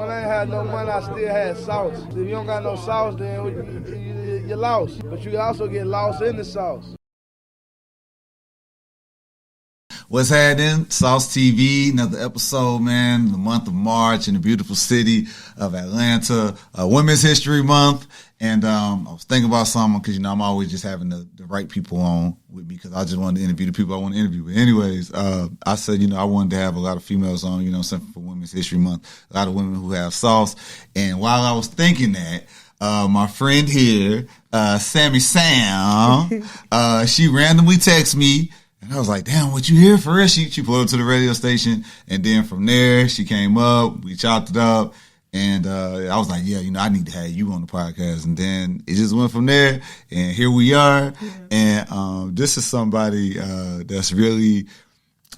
when I ain't had no money, I still had sauce. If you don't got no sauce, then you're lost. But you can also get lost in the sauce. What's happening? Sauce TV, another episode, man. The month of March in the beautiful city of Atlanta, Women's History Month. And I was thinking about something because, I'm always just having the right people on with me because I just wanted to interview the people I want to interview. But anyways, I said, I wanted to have a lot of females on, something for Women's History Month, a lot of women who have sauce. And while I was thinking that, my friend here, Sammy Sam, she randomly texted me. And I was like, damn, what you here for real? She pulled up to the radio station. And then from there, she came up. We chopped it up. And I was like, yeah, I need to have you on the podcast. And then it just went from there. And here we are. Yeah. And this is somebody that's really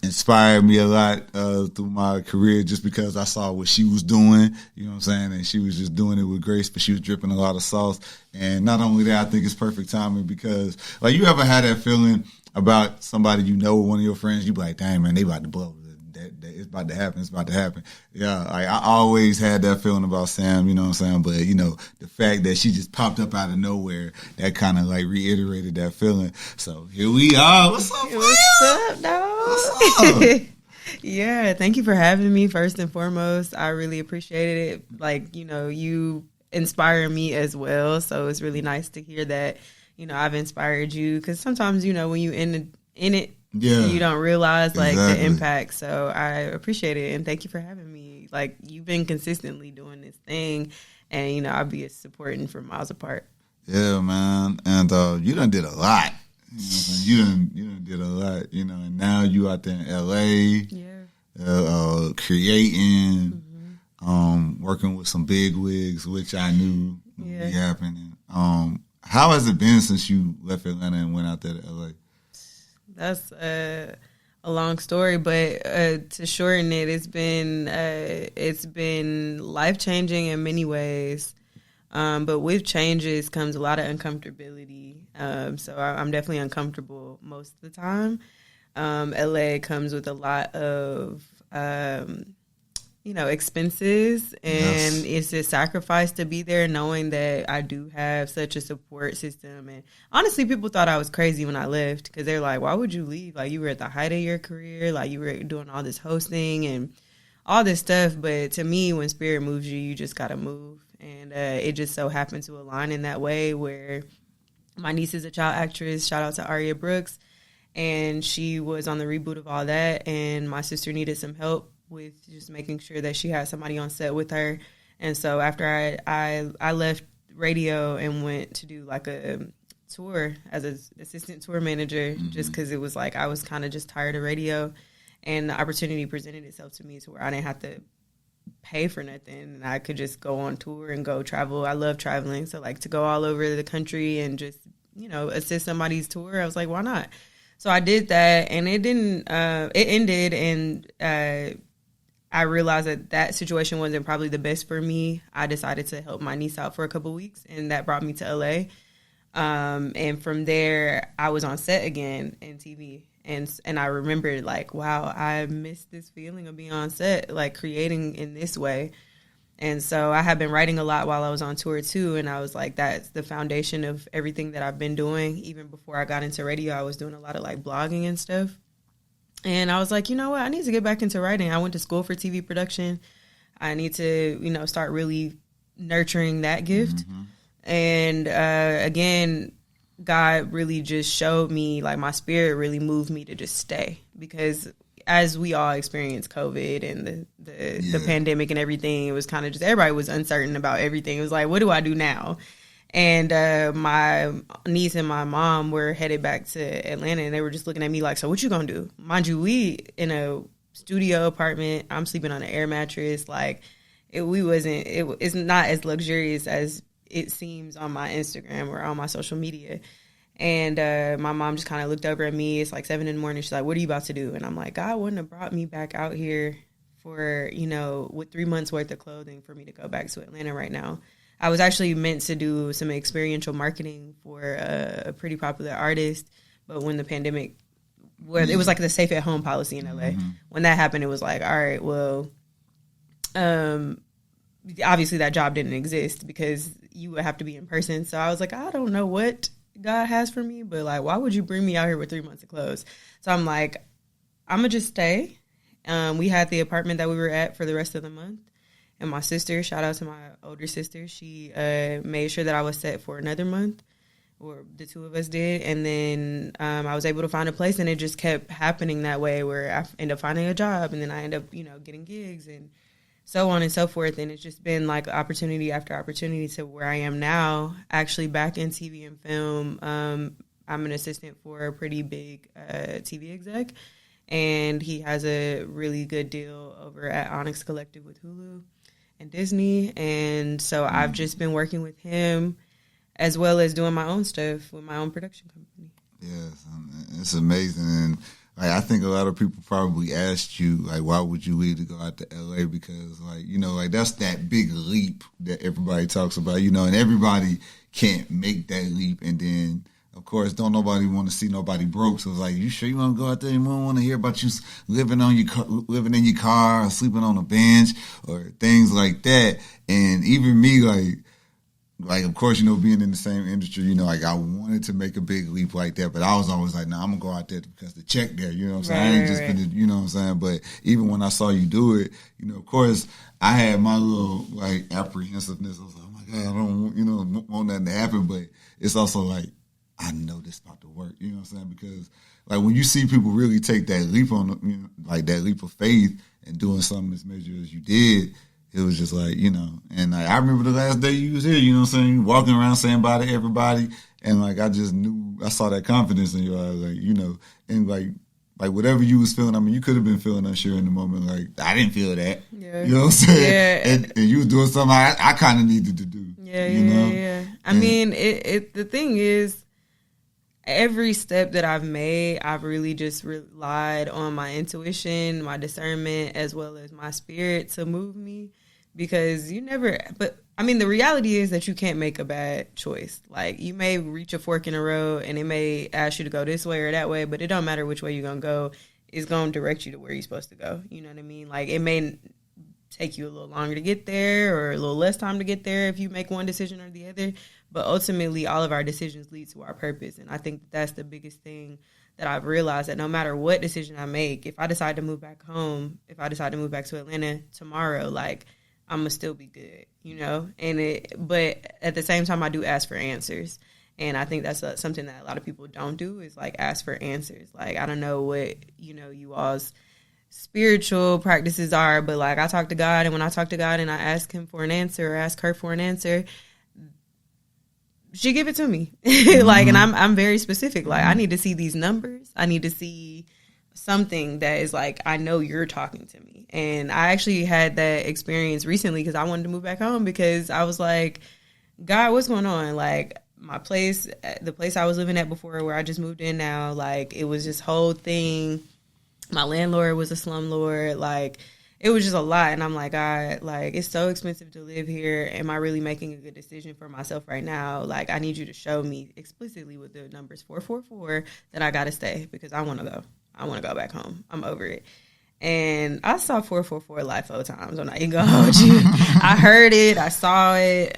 inspired me a lot through my career just because I saw what she was doing. You know what I'm saying? And she was just doing it with grace, but she was dripping a lot of sauce. And not only that, I think it's perfect timing because, like, you ever had that feeling about somebody one of your friends, you be like, dang, man, they about to blow. It's about to happen. It's about to happen. Yeah, I always had that feeling about Sam, you know what I'm saying? But, the fact that she just popped up out of nowhere, that kind of like reiterated that feeling. So here we are. What's up, man? What's up, dog? What's up? Yeah, thank you for having me, first and foremost. I really appreciated it. Like, you inspire me as well. So it's really nice to hear that, I've inspired you. Because sometimes, when you in it, yeah, you don't realize like exactly. the impact. So I appreciate it, and thank you for having me. Like, you've been consistently doing this thing, and I'll be supporting from miles apart. Yeah, man, and you done did a lot. You done did a lot. And now you out there in LA, creating, working with some big wigs, which I knew would be happening. How has it been since you left Atlanta and went out there to LA? That's a long story, but to shorten it, it's been life-changing in many ways. But with changes comes a lot of uncomfortability. So I'm definitely uncomfortable most of the time. LA comes with a lot of expenses, and it's a sacrifice to be there knowing that I do have such a support system. And honestly, people thought I was crazy when I left because they're like, why would you leave? Like, you were at the height of your career, like you were doing all this hosting and all this stuff. But to me, when spirit moves you, you just got to move. And it just so happened to align in that way where my niece is a child actress. Shout out to Aria Brooks. And she was on the reboot of all that. And my sister needed some help with just making sure that she had somebody on set with her. And so after I left radio and went to do like a tour as an assistant tour manager, just because it was like I was kind of just tired of radio, and the opportunity presented itself to me to where I didn't have to pay for nothing, and I could just go on tour and go travel. I love traveling, so like to go all over the country and just assist somebody's tour, I was like, why not? So I did that, and it ended, and I realized that situation wasn't probably the best for me. I decided to help my niece out for a couple weeks, and that brought me to LA. And from there, I was on set again in TV. And I remembered, like, wow, I missed this feeling of being on set, like creating in this way. And so I had been writing a lot while I was on tour too. And I was like, that's the foundation of everything that I've been doing. Even before I got into radio, I was doing a lot of like blogging and stuff. And I was like, you know what? I need to get back into writing. I went to school for TV production. I need to, start really nurturing that gift. Mm-hmm. And again, God really just showed me, like my spirit really moved me to just stay. Because as we all experienced COVID and the pandemic and everything, it was kind of just, everybody was uncertain about everything. It was like, what do I do now? And my niece and my mom were headed back to Atlanta, and they were just looking at me like, so what you gonna do? Mind you, we in a studio apartment. I'm sleeping on an air mattress. Like, it's not as luxurious as it seems on my Instagram or on my social media. And my mom just kind of looked over at me. It's like 7 a.m. She's like, what are you about to do? And I'm like, God wouldn't have brought me back out here for, with 3 months worth of clothing for me to go back to Atlanta right now. I was actually meant to do some experiential marketing for a pretty popular artist. But when the pandemic, it was like the safe at home policy in LA. Mm-hmm. When that happened, it was like, all right, well, obviously that job didn't exist because you would have to be in person. So I was like, I don't know what God has for me, but like, why would you bring me out here with 3 months of clothes? So I'm like, I'm going to just stay. We had the apartment that we were at for the rest of the month. And my sister, shout out to my older sister, she made sure that I was set for another month, or the two of us did. And then I was able to find a place, and it just kept happening that way, where I ended up finding a job, and then I ended up, getting gigs and so on and so forth. And it's just been like opportunity after opportunity to where I am now, actually back in TV and film. I'm an assistant for a pretty big TV exec, and he has a really good deal over at Onyx Collective with Hulu and Disney. And so I've just been working with him as well as doing my own stuff with my own production company. Yes, it's amazing. And I think a lot of people probably asked you, like, why would you leave to go out to LA? Because, that's that big leap that everybody talks about, and everybody can't make that leap. And then, of course, don't nobody want to see nobody broke. So it's like, you sure you want to go out there? You don't want to hear about you living in your car, or sleeping on a bench, or things like that. And even me, like, of course, being in the same industry, I wanted to make a big leap like that, but I was always like, nah, I'm going to go out there because the check there, you know what I'm saying? I ain't just finna, you know what I'm saying? But even when I saw you do it, of course, I had my little, apprehensiveness. I was like, oh my God, I don't, want nothing to happen, but it's also like, I know this about to work, you know what I'm saying? Because, when you see people really take that leap that leap of faith and doing something as major as you did, it was just like, and I remember the last day you was here, you know what I'm saying, walking around saying bye to everybody, and I just knew, I saw that confidence in your eyes, and whatever you was feeling, you could have been feeling unsure in the moment, I didn't feel that, yeah. You know what I'm saying, yeah. and you was doing something I kind of needed to do, yeah. I mean, the thing is, every step that I've made, I've really just relied on my intuition, my discernment, as well as my spirit to move me, because the reality is that you can't make a bad choice. You may reach a fork in the road and it may ask you to go this way or that way, but it don't matter which way you're going to go. It's going to direct you to where you're supposed to go. You know what I mean? It may take you a little longer to get there or a little less time to get there if you make one decision or the other. But ultimately, all of our decisions lead to our purpose. And I think that's the biggest thing that I've realized, that no matter what decision I make, if I decide to move back home, if I decide to move back to Atlanta tomorrow, I'm going to still be good, but at the same time, I do ask for answers. And I think that's something that a lot of people don't do, is ask for answers. I don't know what, you all's spiritual practices are, but I talk to God, and when I talk to God and I ask him for an answer or ask her for an answer, she give it to me. And I'm very specific. I need to see these numbers. I need to see something that is I know you're talking to me. And I actually had that experience recently because I wanted to move back home, because I was like, God, what's going on? My place, the place I was living at before, where I just moved in now, it was this whole thing. My landlord was a slumlord. It was just a lot. And I'm like, God, it's so expensive to live here. Am I really making a good decision for myself right now? I need you to show me explicitly with the numbers 444 that I got to stay, because I want to go. I want to go back home. I'm over it. And I saw 444 like 4 times. I'm not even going to hold you. I heard it. I saw it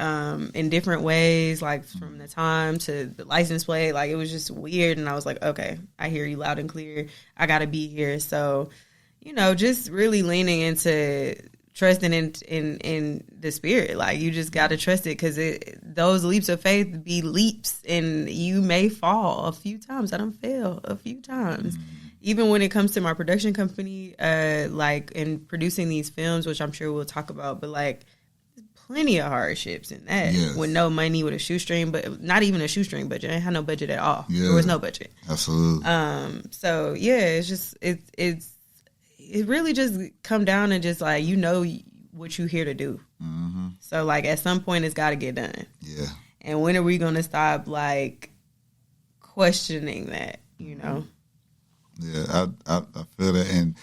in different ways, from the time to the license plate. It was just weird. And I was like, okay, I hear you loud and clear. I got to be here. So, just really leaning into trusting in the spirit. You just got to trust it, because those leaps of faith be leaps, and you may fall a few times. I don't fail a few times. Even when it comes to my production company, in producing these films, which I'm sure we'll talk about, but plenty of hardships in that. Yes. With no money, with a shoestring, but not even a shoestring budget. I had no budget at all. Yeah. There was no budget. Absolutely. So yeah, it's just it really just come down and just what you're here to do. Mm-hmm. So at some point it's got to get done. Yeah. And when are we going to stop questioning that? Yeah, I feel that. And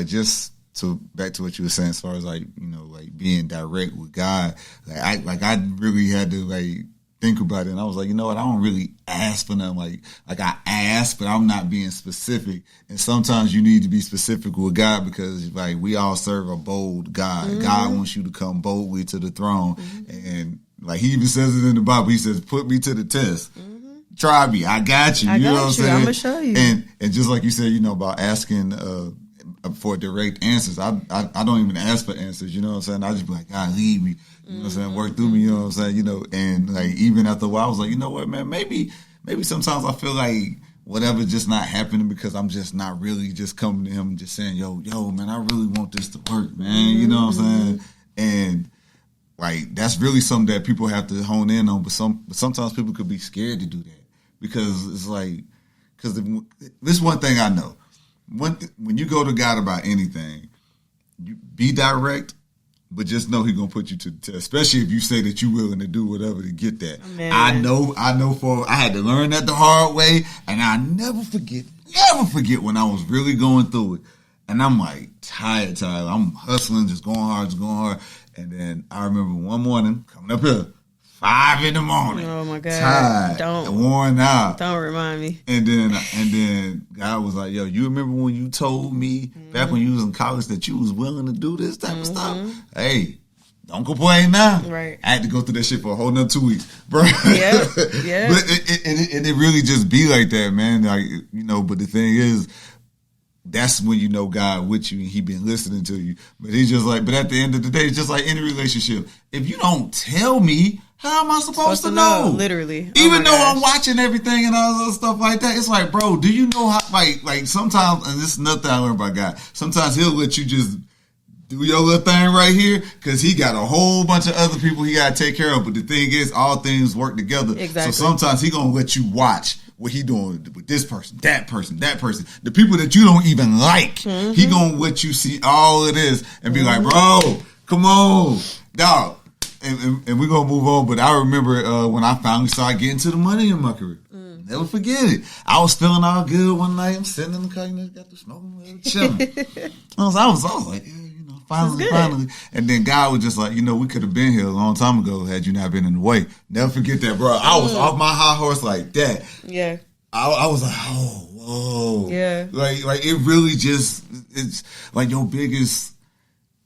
just to back to what you were saying, as far as being direct with God, I really had to think about it. And I was like, you know what? I don't really ask for nothing. Like I ask, but I'm not being specific. And sometimes you need to be specific with God because like we all serve a bold God. Mm-hmm. God wants you to come boldly to the throne. Mm-hmm. And like he even says it in the Bible. He says, put me to the test. Mm-hmm. Try me. I got you. You know what I'm saying? I'm going to show you. And just like you said, you know, about asking for direct answers. I don't even ask for answers, you know what I'm saying? I just be like, God, lead me. You know what I'm saying? Work through me, you know what I'm saying? You know, and like even after a while I was like, you know what, man, maybe sometimes I feel like whatever just not happening because I'm just not really just coming to him and just saying, yo, man, I really want this to work, man. You know what I'm saying? And like that's really something that people have to hone in on, but sometimes people could be scared to do that because it's like, because this one thing I know. When you go to God about anything, you be direct, but just know He's gonna put you to the test. Especially if you say that you're willing to do whatever to get that. Man. I know. I had to learn that the hard way, and I never forget when I was really going through it, and I'm like tired. I'm hustling, just going hard, and then I remember one morning coming up here. 5 a.m. Oh my God! Tired, worn out. Don't remind me. And then God was like, "Yo, you remember when you told me back when you was in college that you was willing to do this type of stuff? Hey, don't complain now. Right? I had to go through that shit for a whole nother 2 weeks, bro. Yeah. But it really just be like that, man. Like you know. But the thing is, that's when you know God with you and He been listening to you. But He's just like, but at the end of the day, it's just like any relationship. If you don't tell me, how am I supposed to know? Literally. Even though I'm watching everything and all that stuff like that, it's like, bro, do you know how, like sometimes, and this is nothing I learned about God, sometimes He'll let you just do your little thing right here because He got a whole bunch of other people He got to take care of. But the thing is, all things work together. Exactly. So sometimes He going to let you watch what He doing with this person, that person, the people that you don't even like. Mm-hmm. He going to let you see all of this and be like, bro, come on, dog. And we're going to move on, but I remember when I finally started getting to the money in my career. Never forget it. I was feeling all good one night. I'm sitting in the car, you know, got the smoking, chilling. I was like, yeah, you know, finally. And then God was just like, you know, we could have been here a long time ago had you not been in the way. Never forget that, bro. I was off my high horse like that. Yeah. I was like, oh, whoa. Yeah. Like it really just, it's like your biggest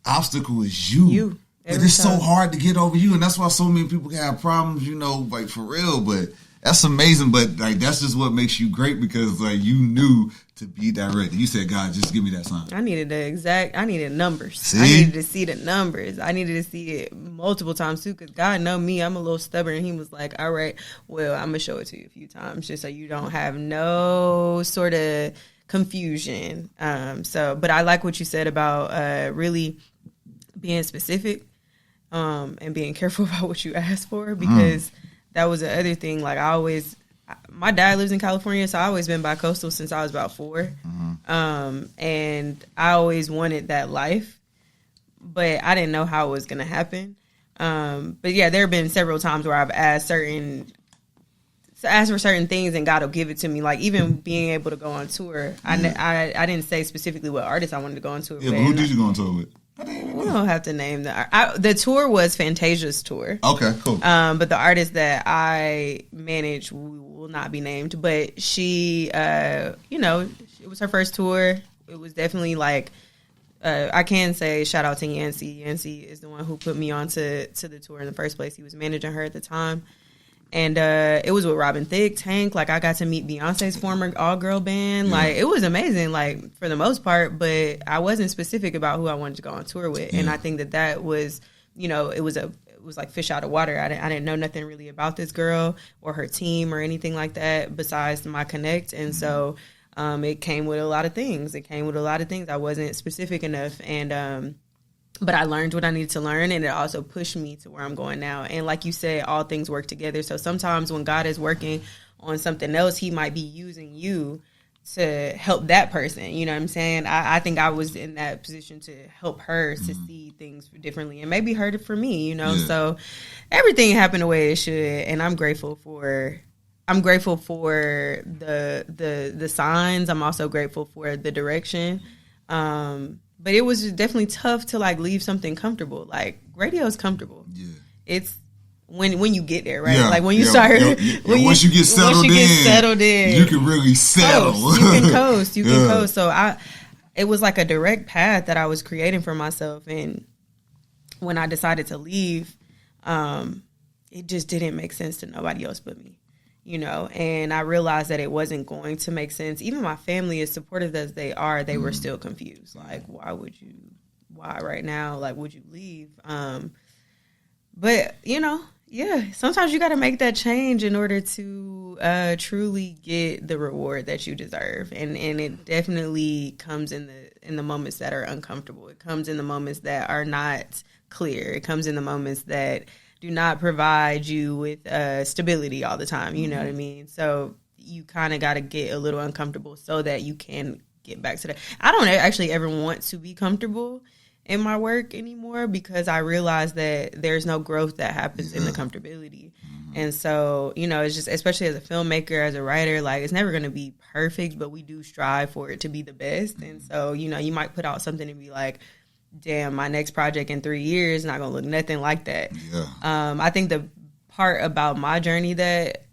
obstacle is you. But it's so hard to get over you, and that's why so many people have problems, you know, like for real. But that's amazing. But like that's just what makes you great because like you knew to be direct. You said, God, just give me that sign. I needed numbers. See? I needed to see the numbers. I needed to see it multiple times too because God know me. I'm a little stubborn. He was like, all right, well, I'm gonna show it to you a few times just so you don't have no sort of confusion. But I like what you said about really being specific. And being careful about what you ask for because that was the other thing. Like my dad lives in California, so I always been bi-coastal since I was about 4. And I always wanted that life, but I didn't know how it was going to happen. But yeah, there have been several times where I've asked for certain things and God will give it to me. Like even being able to go on tour. I didn't say specifically what artist I wanted to go on tour with. Yeah, but who did you go on tour with? We don't have to name the tour was Fantasia's tour. Okay, cool. But the artist that I manage will not be named. But she, you know, it was her first tour. It was definitely like, I can say shout out to Yancey. Yancey is the one who put me on to the tour in the first place. He was managing her at the time. And it was with Robin Thicke, Tank. Like, I got to meet Beyonce's former all-girl band. Yeah. Like, it was amazing, like, for the most part. But I wasn't specific about who I wanted to go on tour with. Yeah. And I think that was, you know, it was like fish out of water. I didn't know nothing really about this girl or her team or anything like that besides my connect. And so it came with a lot of things. I wasn't specific enough. And but I learned what I needed to learn, and it also pushed me to where I'm going now. And like you said, all things work together. So sometimes when God is working on something else, He might be using you to help that person. You know what I'm saying? I think I was in that position to help her to see things differently, and maybe heard it for me, you know? Yeah. So everything happened the way it should, and I'm grateful for the signs. I'm also grateful for the direction. But it was definitely tough to like leave something comfortable. Like radio is comfortable. Yeah. when you get there, right? Yeah, like when you start, once you get settled in, you can really settle. You can coast. You can coast. So it was like a direct path that I was creating for myself. And when I decided to leave, it just didn't make sense to nobody else but me, you know. And I realized that it wasn't going to make sense. Even my family, as supportive as they are, they were still confused. Like, why right now? Like, would you leave? But, you know, yeah, sometimes you got to make that change in order to truly get the reward that you deserve. And it definitely comes in the moments that are uncomfortable. It comes in the moments that are not clear. It comes in the moments that do not provide you with stability all the time. You know what I mean? So you kind of got to get a little uncomfortable so that you can get back to that. I don't actually ever want to be comfortable in my work anymore, because I realize that there's no growth that happens in the comfortability. And so, you know, it's just, especially as a filmmaker, as a writer, like, it's never going to be perfect, but we do strive for it to be the best. And so, you know, you might put out something and be like, damn, my next project in 3 years is not going to look nothing like that. I think the part about my journey that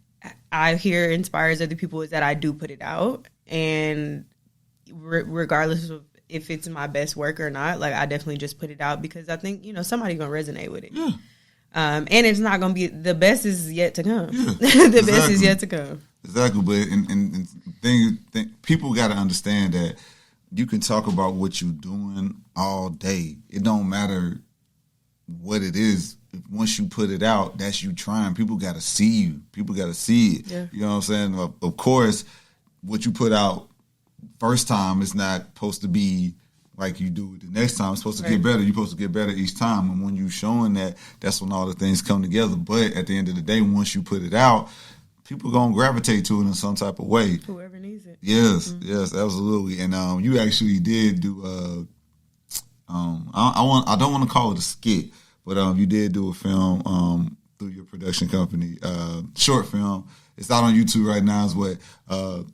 I hear inspires other people is that I do put it out. And regardless of if it's my best work or not, like, I definitely just put it out because I think, you know, somebody's going to resonate with it. And it's not going to be, the best is yet to come. The best is yet to come. Exactly. But and people got to understand that you can talk about what you're doing all day. It don't matter what it is. Once you put it out, that's you trying. People got to see you. People got to see it. You know what I'm saying? Of course, what you put out first time is not supposed to be like you do it the next time. It's supposed to get better. You're supposed to get better each time. And when you're showing that, that's when all the things come together. But at the end of the day, once you put it out, people going to gravitate to it in some type of way. Whoever needs it. Yes, yes, absolutely. And you actually did do, I don't want to call it a skit, but you did do a film through your production company, short film. It's out on YouTube right now. It's what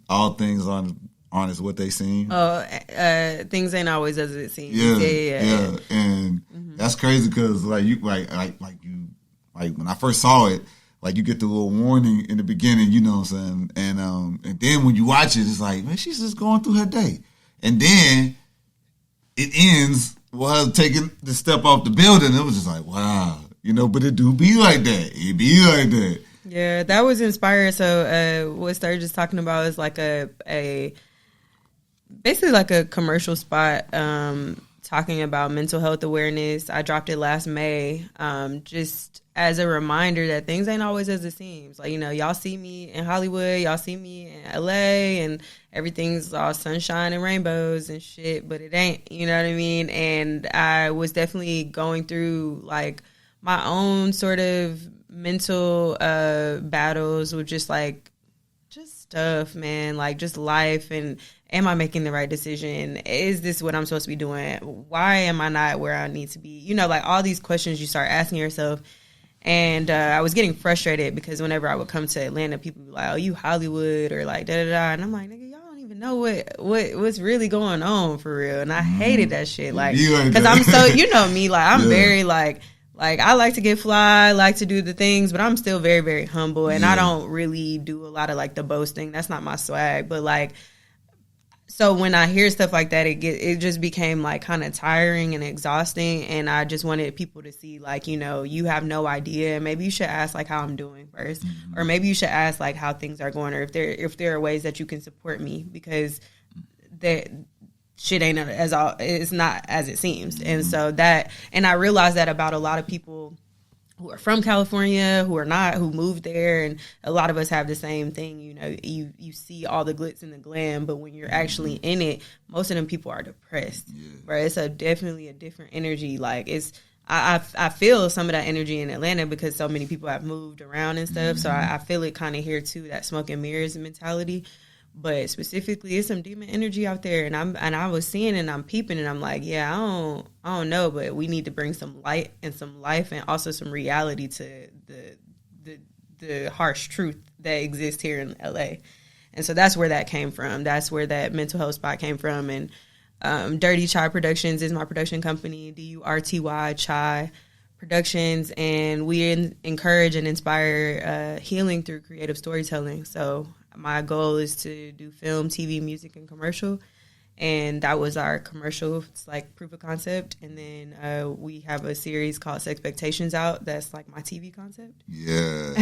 All Things Aren't As What They Seem. Things ain't always as it seems. Yeah. And that's crazy because like when I first saw it, like, you get the little warning in the beginning, you know what I'm saying? And then when you watch it, it's like, man, she's just going through her day. And then it ends with her taking the step off the building. It was just like, wow. You know, but it do be like that. It be like that. Yeah, that was inspired. So what Sturgis talking about is like basically like a commercial spot talking about mental health awareness. I dropped it last May, just as a reminder that things ain't always as it seems. Like, you know, y'all see me in Hollywood, y'all see me in LA, and everything's all sunshine and rainbows and shit, but it ain't, you know what I mean? And I was definitely going through like my own sort of mental battles with just stuff, man, like just life. And am I making the right decision? Is this what I'm supposed to be doing? Why am I not where I need to be? You know, like all these questions you start asking yourself. And I was getting frustrated because whenever I would come to Atlanta, people would be like, oh, you Hollywood, or like da-da-da. And I'm like, nigga, y'all don't even know what's really going on for real. And I hated that shit. Like, because I'm so, you know me, like, I'm very like I like to get fly, I like to do the things, but I'm still very, very humble. And I don't really do a lot of like the boasting. That's not my swag. But like, so when I hear stuff like that, it just became like kind of tiring and exhausting. And I just wanted people to see, like, you know, you have no idea. Maybe you should ask like how I'm doing first, or maybe you should ask like how things are going, or if there are ways that you can support me, because that shit ain't it's not as it seems. And so and I realized that about a lot of people who are from California, who are not, who moved there, and a lot of us have the same thing. You know, you see all the glitz and the glam, but when you're actually in it, most of them people are depressed. Right? It's definitely a different energy. Like, I feel some of that energy in Atlanta because so many people have moved around and stuff. So I feel it kind of here too, that smoke and mirrors mentality. But specifically, it's some demon energy out there, and I was seeing and I'm peeping, and I'm like, yeah, I don't know, but we need to bring some light and some life and also some reality to the harsh truth that exists here in LA. And so that's where that came from. That's where that mental health spot came from. And Dirty Chai Productions is my production company, DURTY Chai Productions, and we encourage and inspire healing through creative storytelling. So my goal is to do film, TV, music, and commercial. And that was our commercial. It's like proof of concept. And then we have a series called Sexpectations out. That's like my TV concept. Yeah.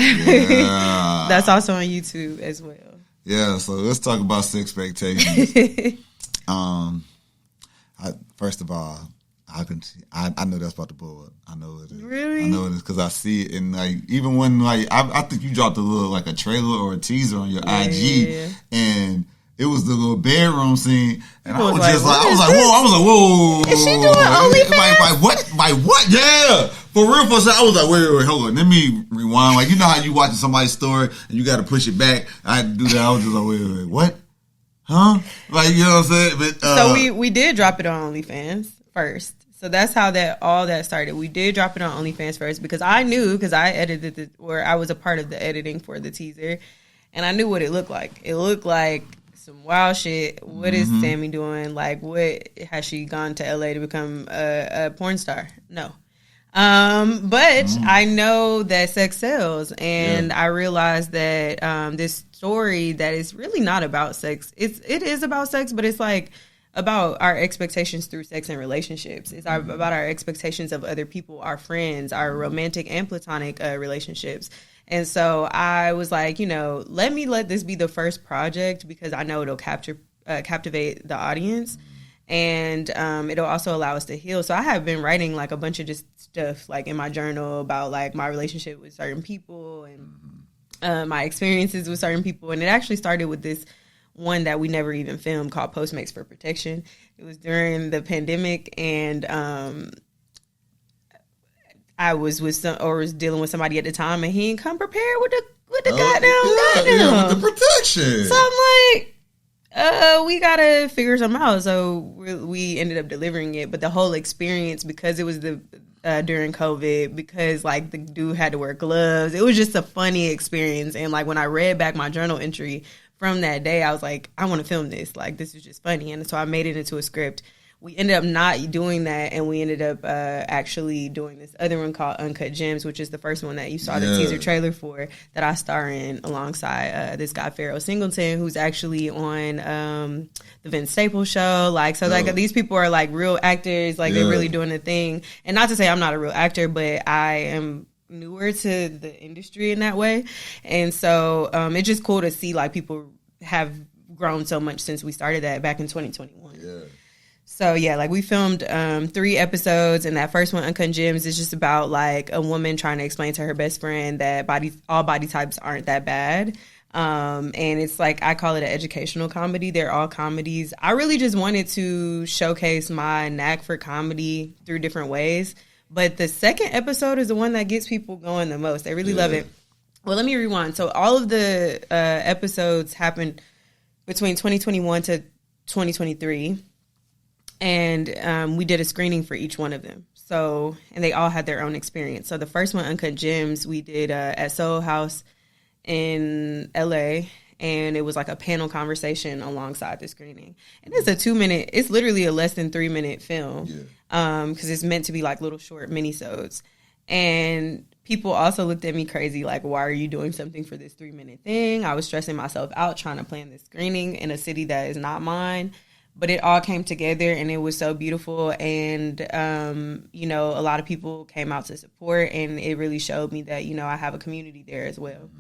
That's also on YouTube as well. Yeah. So let's talk about Sexpectations. First of all, I know that's about to blow up. I know it is. Really? I know it is because I see it. And like, even when like, I think you dropped a little, like a trailer or a teaser on your IG. And it was the little bedroom scene, and I was just like, whoa. Is she doing OnlyFans? Like what? Yeah, for real. For a second, I was like, wait, hold on. Let me rewind. Like, you know how you watching somebody's story and you got to push it back. I had to do that. I was just like, wait, what? Huh? Like, you know what I'm saying? But so we did drop it on OnlyFans first. So that's how all that started. We did drop it on OnlyFans first because I knew, because I edited I was a part of the editing for the teaser, and I knew what it looked like. It looked like some wild shit. What is Sammy doing? Like, what has she gone to LA to become a porn star? No. But I know that sex sells, and I realized that this story that is really not about sex. It is about sex, but it's like about our expectations through sex and relationships. It's about our expectations of other people, our friends, our romantic and platonic relationships. And so I was like, let this be the first project because I know it'll captivate the audience, and it'll also allow us to heal. So I have been writing like a bunch of just stuff like in my journal about like my relationship with certain people and my experiences with certain people. And it actually started with this one that we never even filmed called Postmates for Protection. It was during the pandemic, and I was dealing with somebody at the time, and he didn't come prepared with the goddamn. With the protection. So I'm like, we gotta figure something out. So we ended up delivering it, but the whole experience, because it was during COVID, because like the dude had to wear gloves, it was just a funny experience. And like when I read back my journal entry from that day, I was like, I want to film this. Like, this is just funny. And so I made it into a script. We ended up not doing that, and we ended up actually doing this other one called Uncut Gems, which is the first one that you saw the teaser trailer for, that I star in alongside this guy, Pharaoh Singleton, who's actually on the Vince Staples show. Like, so like these people are like real actors, like they're really doing the thing. And not to say I'm not a real actor, but I am newer to the industry in that way. And so it's just cool to see like people have grown so much since we started that back in 2021. Yeah. So yeah, like we filmed 3 episodes, and that first one, Uncut Gems, is just about like a woman trying to explain to her best friend that all body types aren't that bad. And it's like, I call it an educational comedy. They're all comedies. I really just wanted to showcase my knack for comedy through different ways. But the second episode is the one that gets people going the most. They really love it. Well, let me rewind. So all of the episodes happened between 2021 to 2023. And we did a screening for each one of them. So, and they all had their own experience. So the first one, Uncut Gems, we did at Soho House in LA, and it was like a panel conversation alongside the screening. And it's it's literally a less than 3-minute film, because it's meant to be like little short minisodes. And people also looked at me crazy, like, why are you doing something for this 3-minute thing? I was stressing myself out trying to plan this screening in a city that is not mine. But it all came together, and it was so beautiful. And, a lot of people came out to support, and it really showed me that, I have a community there as well.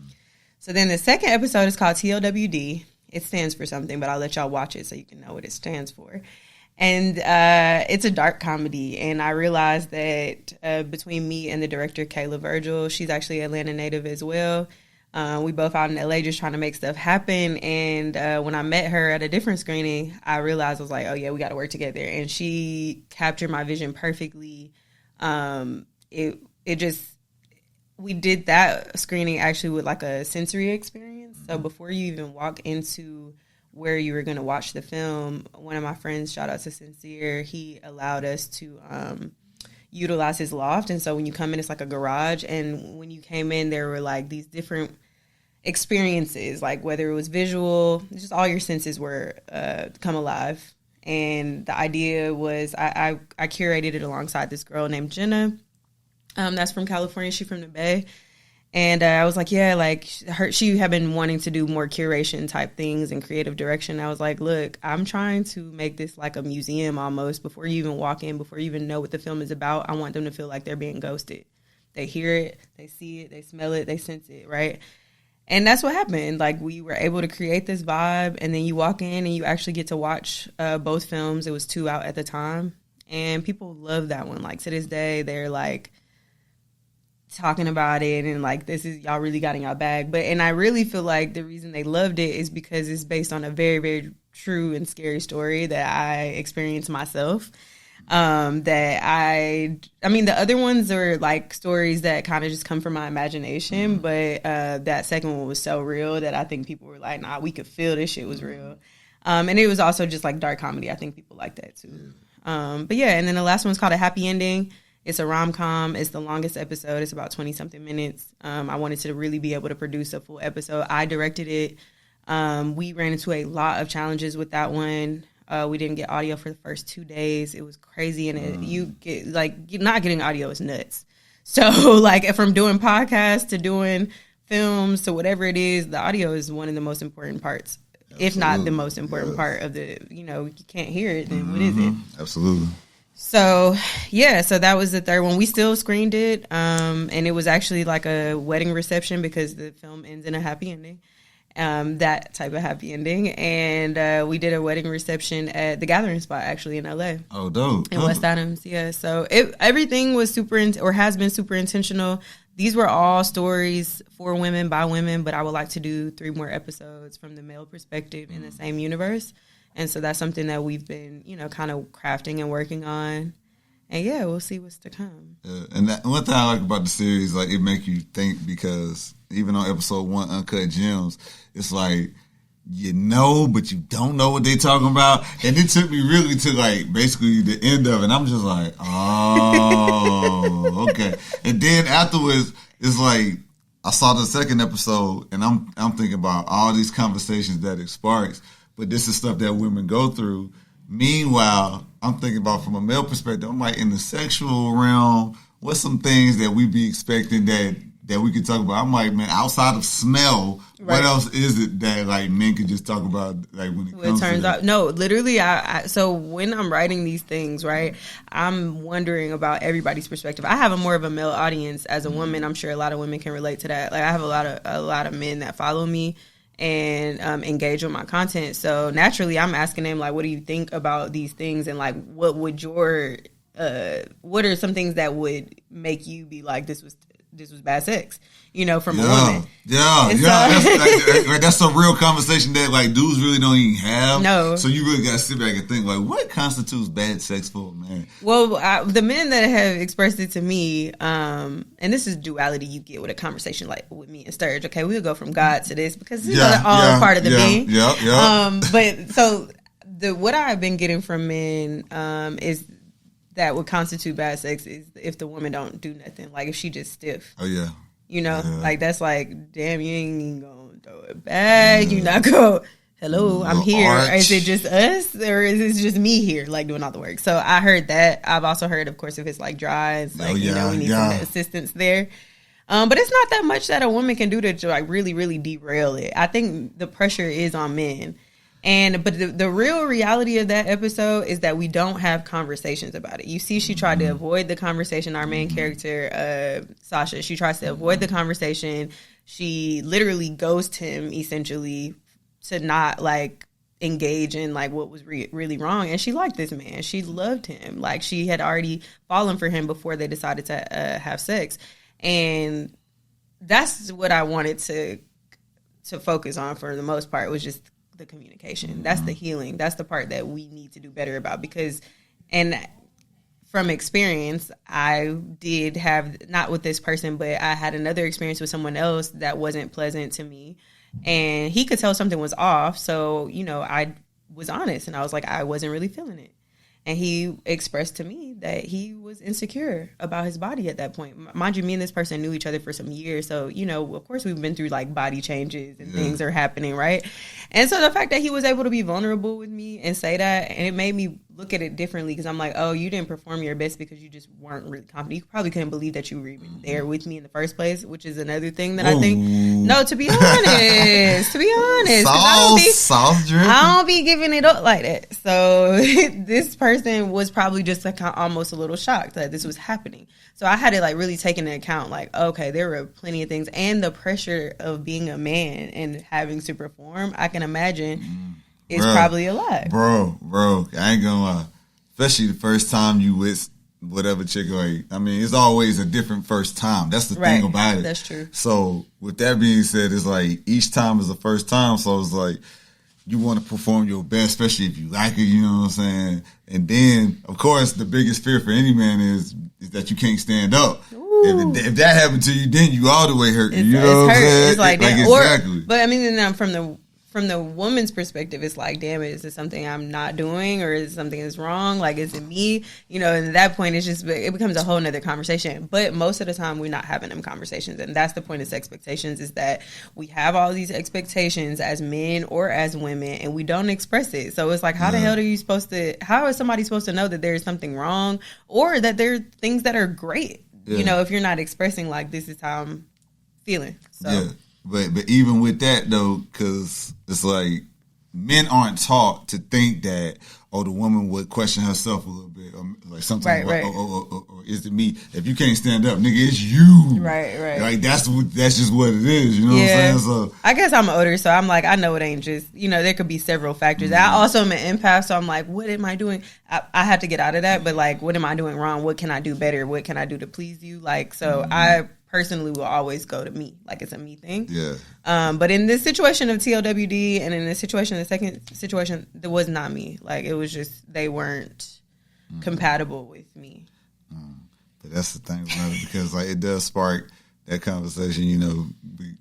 So then the second episode is called TLWD. It stands for something, but I'll let y'all watch it so you can know what it stands for. And it's a dark comedy. And I realized that between me and the director, Kayla Virgil, she's actually Atlanta native as well. We both out in LA just trying to make stuff happen. And when I met her at a different screening, I realized, I was like, oh yeah, we got to work together. And she captured my vision perfectly. We did that screening actually with like a sensory experience. So before you even walk into where you were going to watch the film, one of my friends, shout out to Sincere, he allowed us to utilize his loft. And so when you come in, it's like a garage. And when you came in, there were like these different experiences, like whether it was visual, just all your senses were come alive. And the idea was, I curated it alongside this girl named Jenna. That's from California. She's from the Bay. And I was like, yeah, like she had been wanting to do more curation type things and creative direction. I was like, look, I'm trying to make this like a museum almost. Before you even walk in, before you even know what the film is about, I want them to feel like they're being ghosted. They hear it, they see it, they smell it, they sense it, right? And that's what happened. Like, we were able to create this vibe, and then you walk in and you actually get to watch both films. It was 2 out at the time. And people love that one. Like, to this day, they're like, talking about it and like, this is, y'all really got in y'all bag. And I really feel like the reason they loved it is because it's based on a very, very true and scary story that I experienced myself. That I mean, the other ones are like stories that kind of just come from my imagination, but that second one was so real that I think people were like, nah, we could feel this shit was real. And it was also just like dark comedy. I think people like that too. But yeah, and then the last one's called A Happy Ending. It's a rom-com. It's the longest episode. It's about 20-something minutes. I wanted to really be able to produce a full episode. I directed it. We ran into a lot of challenges with that one. We didn't get audio for the first 2 days. It was crazy. And you get, like, not getting audio is nuts. So, like, from doing podcasts to doing films to whatever it is, the audio is one of the most important parts. Absolutely. If not the most important part of the, you can't hear it, then what is it? Absolutely. So, yeah, so that was the third one. We still screened it, and it was actually like a wedding reception because the film ends in a happy ending, that type of happy ending. And we did a wedding reception at the Gathering Spot, actually, in L.A. Oh, dope. In West Adams, yeah. So everything was has been super intentional. These were all stories for women, by women, but I would like to do 3 more episodes from the male perspective in the same universe. And so that's something that we've been, kind of crafting and working on. And yeah, we'll see what's to come. And one thing I like about the series, like, it make you think, because even on episode 1, Uncut Gems, it's like, but you don't know what they talking about. And it took me really to, like, basically the end of it. And I'm just like, oh, okay. And then afterwards, it's like, I saw the second episode, and I'm thinking about all these conversations that it sparks. But this is stuff that women go through. Meanwhile, I'm thinking about from a male perspective, I'm like, in the sexual realm, what's some things that we be expecting that we could talk about? I'm like, man, outside of smell, right, what else is it that like men could just talk about, like, when it comes to that? No, literally, so when I'm writing these things, right, I'm wondering about everybody's perspective. I have more of a male audience as a woman. I'm sure a lot of women can relate to that. Like, I have a lot of men that follow me and engage with my content. So naturally, I'm asking them, like, what do you think about these things? And like, what would what are some things that would make you be like, this was bad sex, from a woman? Yeah. That's a real conversation that, like, dudes really don't even have. No. So you really got to sit back and think, like, what constitutes bad sex for a man? Well, the men that have expressed it to me, and this is duality you get with a conversation like with me and Sturge. Okay, we'll go from God to this because these are all part of the being. Yeah. But so what I've been getting from men is that would constitute bad sex is if the woman don't do nothing. Like, if she just stiff. Oh, yeah. Like, that's like, damn, you ain't even gonna throw it back. You not go, hello, I'm here. Or is it just us? Or is it just me here, like, doing all the work? So I heard that. I've also heard, of course, if it's like dry, it's like, we need some assistance there. But it's not that much that a woman can do to like really, really derail it. I think the pressure is on men. But the real reality of that episode is that we don't have conversations about it. You see, she tried to avoid the conversation. Our main character, Sasha, she tries to avoid the conversation. She literally ghosted him, essentially, to not, like, engage in, like, what was really wrong. And she liked this man. She loved him. Like, she had already fallen for him before they decided to have sex. And that's what I wanted to focus on for the most part, was just the communication. That's the healing. That's the part that we need to do better about, because, and from experience, I did have, not with this person, but I had another experience with someone else that wasn't pleasant to me, and he could tell something was off. So, I was honest, and I was like, I wasn't really feeling it. And he expressed to me that he was insecure about his body at that point. Mind you, me and this person knew each other for some years. So, you know, of course we've been through like body changes and things are happening, right? And so the fact that he was able to be vulnerable with me and say that, and it made me look at it differently because I'm like, oh, you didn't perform your best because you just weren't really confident. You probably couldn't believe that you were even there with me in the first place, which is another thing that I think. No, to be honest, I don't be giving it up like that. So this person was probably just like almost a little shocked that this was happening. So I had to like really take into account like, okay, there were plenty of things, and the pressure of being a man and having to perform, I can imagine. It's probably a lot. Bro, I ain't gonna lie. Especially the first time you with whatever chick, like, I mean, it's always a different first time. That's the thing about it. That's true. So with that being said, it's like each time is the first time. So it's like you want to perform your best, especially if you like it, you know what I'm saying? And then, of course, the biggest fear for any man is that you can't stand up. If that happened to you, then you all the way hurt. You know what I'm saying? It's like that. Exactly. But I mean, then from the woman's perspective, it's like, damn, is it something I'm not doing, or is it something that's wrong? Like, is it me? You know, and at that point, it becomes a whole nother conversation. But most of the time, we're not having them conversations. And that's the point of expectations, is that we have all these expectations as men or as women, and we don't express it. So it's like, how the hell how is somebody supposed to know that there's something wrong, or that there are things that are great? You know, if you're not expressing like, this is how I'm feeling. So. Yeah. But even with that though, because it's like men aren't taught to think that, oh, the woman would question herself a little bit, or like sometimes, or is it me? If you can't stand up, nigga, it's you. Right. Like that's just what it is. You know what I'm saying? So I guess I'm older, so I'm like, I know it ain't just, you know, there could be several factors. I also am an empath, so I'm like, what am I doing? I have to get out of that, but like, what am I doing wrong? What can I do better? What can I do to please you? Like, so I personally will always go to me, like it's a me thing. But in this situation of TLWD, and in this situation, the second situation, it was not me. Like, it was just, they weren't compatible with me. But that's the thing about it, because like it does spark that conversation, you know,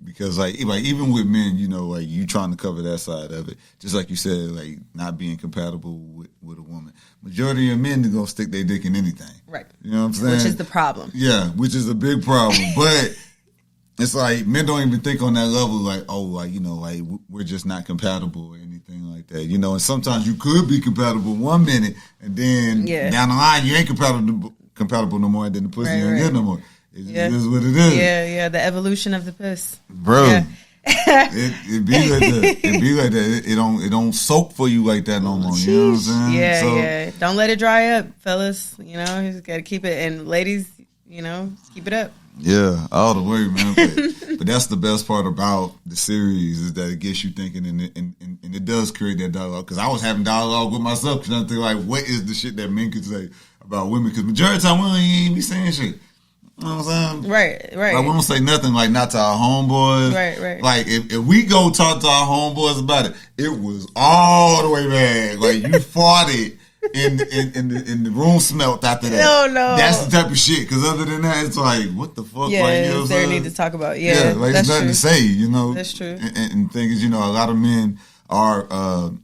because like even with men, you know, like you trying to cover that side of it, just like you said, like not being compatible with a woman. Majority of men are gonna stick their dick in anything, right? You know what I'm saying? Which is the problem. Yeah, which is a big problem. But it's like men don't even think on that level, like, oh, like, you know, like we're just not compatible or anything like that, you know. And sometimes you could be compatible 1 minute, and then down the line you ain't compatible no more, and then the pussy ain't good no more. It is what it is. Yeah, the evolution of the puss. Bro. Yeah. it be like that. It be like that. It don't soak for you like that no more. You know what I'm saying? Yeah. Don't let it dry up, fellas. You know, you just gotta keep it. And ladies, you know, keep it up. Yeah, all the way, man. But that's the best part about the series, is that it gets you thinking, and it does create that dialogue. Because I was having dialogue with myself, because I'm thinking, like, what is the shit that men could say about women? Because majority of the time, we don't even be saying shit. You know what I'm saying? Right. Like, we don't say nothing, like, not to our homeboys. Right. Like, if we go talk to our homeboys about it, it was all the way bad. Like, you farted and the room smelt after that. No. That's the type of shit. Because other than that, it's like, what the fuck? Yeah, like, you know there need to talk about. Like, there's nothing to say, you know? That's true. And the thing is, you know, a lot of men are,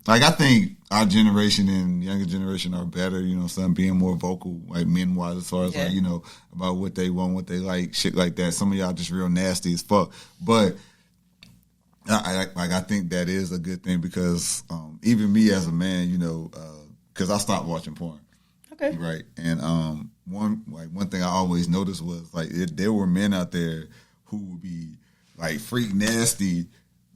like, I think our generation and younger generation are better, you know, some being more vocal, like men-wise, as far as, like, you know, about what they want, what they like, shit like that. Some of y'all just real nasty as fuck. But I think that is a good thing, because even me as a man, you know, because I stopped watching porn. Okay. Right. And one thing I always noticed was, like, there were men out there who would be like freak nasty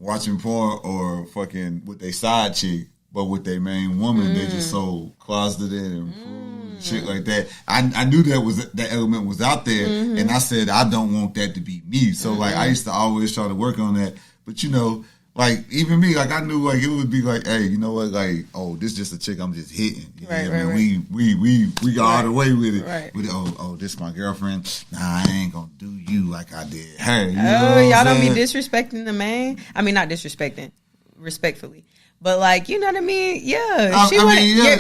watching porn, or fucking with their side chick, but with their main woman, they just so closeted and and shit like that. I knew that element was out there, and I said, I don't want that to be me. So like, I used to always try to work on that. But you know, like, even me, like, I knew, like, it would be like, hey, you know what, like, oh, this just a chick I'm just hitting. Right. We got all the way with it. Right. With oh, this my girlfriend. Nah, I ain't gonna do you like I did her. You know y'all don't be disrespecting the man. I mean, not disrespecting, respectfully. But, like, you know what I mean? Yeah.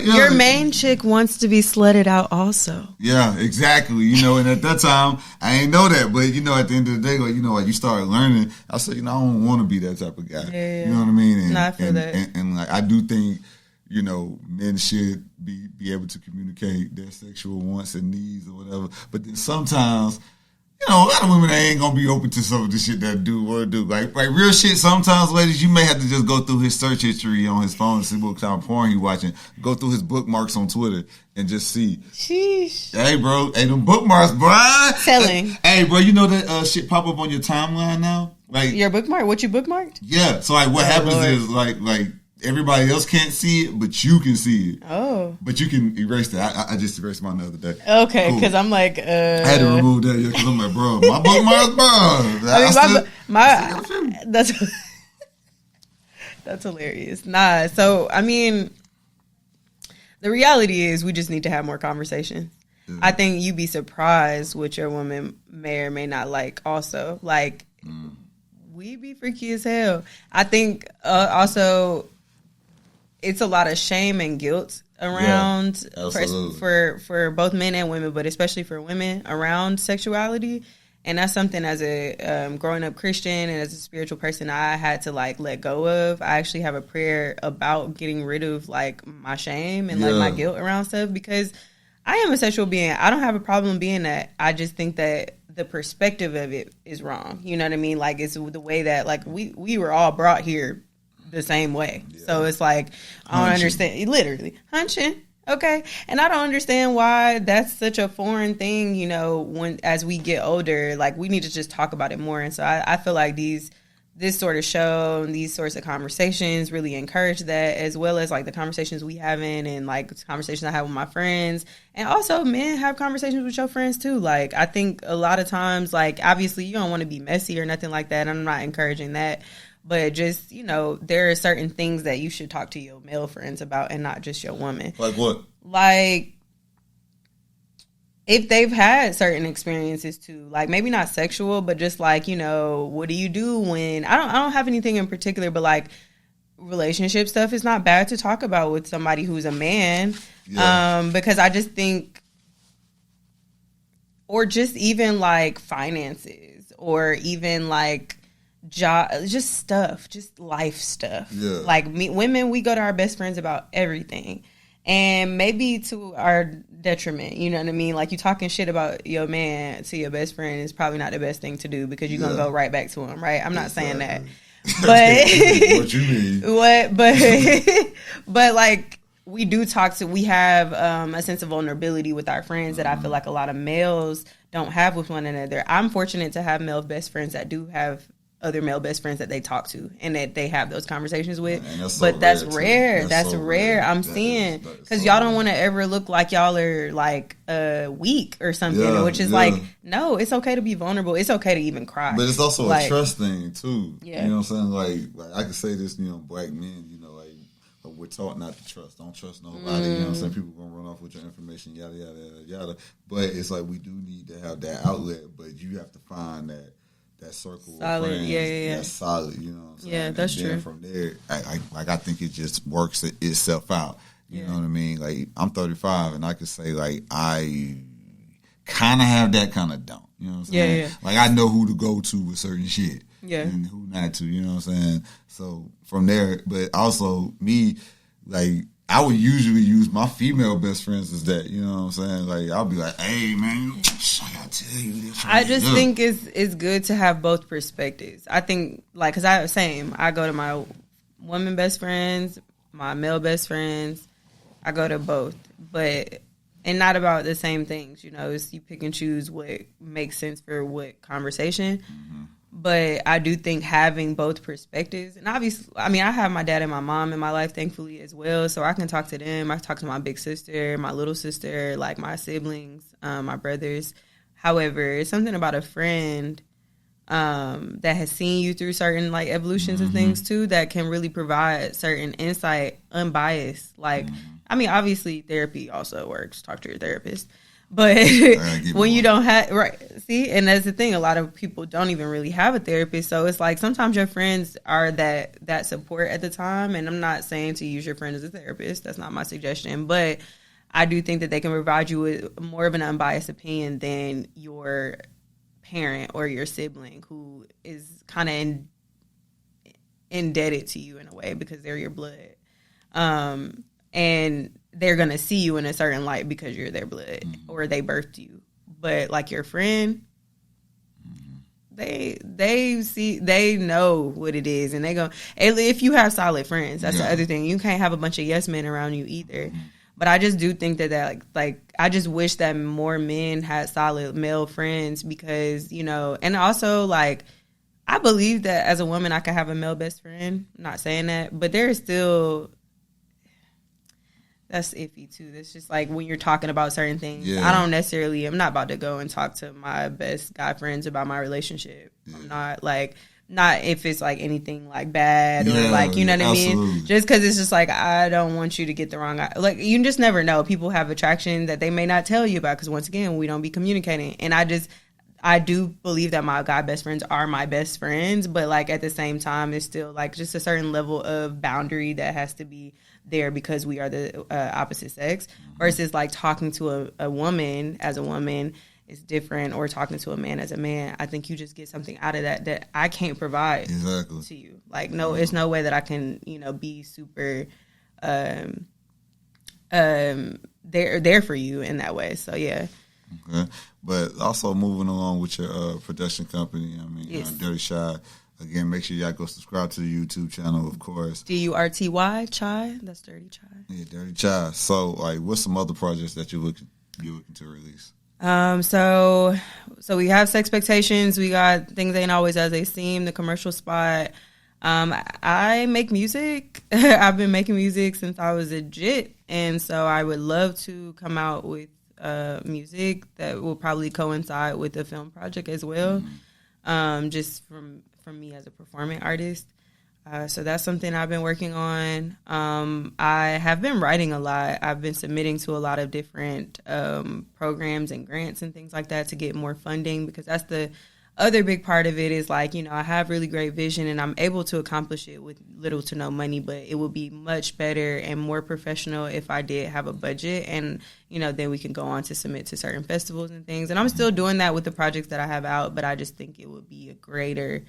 Your main chick wants to be slutted out also. Yeah, exactly. You know, and at that time, I ain't know that. But, you know, at the end of the day, like, you know, like, you start learning. I said, you know, I don't want to be that type of guy. Yeah. You know what I mean? I feel that. And, like, I do think, you know, men should be able to communicate their sexual wants and needs or whatever. But then sometimes, you know, a lot of women ain't gonna be open to some of the shit that do what do. Like real shit, sometimes, ladies, you may have to just go through his search history on his phone and see what kind of porn he watching. Go through his bookmarks on Twitter and just see. Sheesh. Hey, bro. Hey, them bookmarks, bro. Telling. Hey, bro, you know that shit pop up on your timeline now? Like your bookmark? What you bookmarked? Yeah. So, like, what happens Lord. is, like everybody else can't see it, but you can see it. Oh. But you can erase that. I just erased mine the other day. Okay, because cool. I'm like, I had to remove that because I'm like, bro, my bookmarks, bro. That's hilarious. Nah, so I mean, the reality is we just need to have more conversations. Mm. I think you'd be surprised what your woman may or may not like. Also, like we be freaky as hell. I think also it's a lot of shame and guilt around for both men and women, but especially for women around sexuality. And that's something as a growing up Christian and as a spiritual person, I had to like let go of. I actually have a prayer about getting rid of like my shame and like my guilt around stuff, because I am a sexual being. I don't have a problem being that. I just think that the perspective of it is wrong. You know what I mean? Like it's the way that like we were all brought here the same way. Yeah. So it's like, I don't understand. Literally, hunching. Okay. And I don't understand why that's such a foreign thing, you know, when as we get older, like we need to just talk about it more. And so I feel like this sort of show and these sorts of conversations really encourage that, as well as like the conversations we having and like conversations I have with my friends. And also men have conversations with your friends too. Like I think a lot of times, like obviously you don't want to be messy or nothing like that. I'm not encouraging that. But just, you know, there are certain things that you should talk to your male friends about and not just your woman. Like what? Like, if they've had certain experiences too, like maybe not sexual, but just like, you know, what do you do when, I don't have anything in particular, but like relationship stuff is not bad to talk about with somebody who's a man. Yeah. Because I just think, or just even like finances or even like, job, just stuff, just life stuff. Yeah. Like women, we go to our best friends about everything, and maybe to our detriment. You know what I mean? Like you talking shit about your man to your best friend is probably not the best thing to do, because you're gonna go right back to him, right? I'm not saying that, but what you mean? What? But like we do talk to. We have a sense of vulnerability with our friends that I feel like a lot of males don't have with one another. I'm fortunate to have male best friends that do have other male best friends that they talk to and that they have those conversations with. But that's rare. That's rare. I'm seeing, because y'all don't want to ever look like y'all are like weak or something, which is like, no, it's okay to be vulnerable. It's okay to even cry. But it's also like, a trust thing too. Yeah. You know what I'm saying? Like I can say this, you know, black men, you know, like we're taught not to trust. Don't trust nobody. You know what I'm saying? People gonna run off with your information, yada, yada, yada, yada. But it's like we do need to have that outlet, but you have to find that circle solid, of friends that's solid, you know what I'm saying? Yeah, that's true. From there, I think it just works itself out. You know what I mean? Like, I'm 35, and I could say, like, I kind of have that, kind of don't. You know what I'm saying? Yeah. Like, I know who to go to with certain shit. Yeah. And who not to, you know what I'm saying? So, from there, but also, me, like, I would usually use my female best friends as that, you know what I'm saying? Like, I'll be like, hey, man, I gotta tell you this. I just think it's good to have both perspectives. I think, like, because I go to my women best friends, my male best friends. I go to both, and not about the same things, you know. It's you pick and choose what makes sense for what conversation. Mm-hmm. But I do think having both perspectives, and obviously, I mean, I have my dad and my mom in my life, thankfully, as well. So I can talk to them. I talk to my big sister, my little sister, like my siblings, my brothers. However, it's something about a friend that has seen you through certain like evolutions of things too, that can really provide certain insight, unbiased. Like, I mean, obviously, therapy also works. Talk to your therapist. But when you don't have, see, and that's the thing, a lot of people don't even really have a therapist. So it's like sometimes your friends are that support at the time. And I'm not saying to use your friend as a therapist. That's not my suggestion. But I do think that they can provide you with more of an unbiased opinion than your parent or your sibling, who is kind of indebted to you in a way because they're your blood. and they're going to see you in a certain light because you're their blood or they birthed you. But like your friend, they know what it is, and they go, if you have solid friends, that's the other thing. You can't have a bunch of yes men around you either. But I just do think that like I just wish that more men had solid male friends because, you know, and also like I believe that as a woman I could have a male best friend. I'm not saying that, but there is still, that's iffy too. That's just like when you're talking about certain things. Yeah. I'm not about to go and talk to my best guy friends about my relationship. Yeah. I'm not if it's like anything like bad or like, you know what I mean? Just because it's just like, I don't want you to get the wrong, like you just never know. People have attraction that they may not tell you about because once again, we don't be communicating. And I do believe that my guy best friends are my best friends, but like at the same time, it's still like just a certain level of boundary that has to be there because we are the opposite sex versus like talking to a woman as a woman is different or talking to a man as a man. I think you just get something out of that I can't provide to you. Like, no, it's no way that I can, you know, be super there for you in that way. So, yeah. Okay. But also moving along with your production company, I mean, yes. Dirty Shy. Again, make sure y'all go subscribe to the YouTube channel, of course. DURTY, Chai. That's Dirty Chai. Yeah, Dirty Chai. So, like, what's some other projects that you're looking to release? So we have Sexpectations. We got Things Ain't Always As They Seem, the commercial spot. I make music. I've been making music since I was a jit, and so I would love to come out with music that will probably coincide with the film project as well. Just from me as a performing artist. So that's something I've been working on. I have been writing a lot. I've been submitting to a lot of different programs and grants and things like that to get more funding, because that's the other big part of it is like, you know, I have really great vision and I'm able to accomplish it with little to no money, but it would be much better and more professional if I did have a budget, and, you know, then we can go on to submit to certain festivals and things. And I'm still doing that with the projects that I have out, but I just think it would be a greater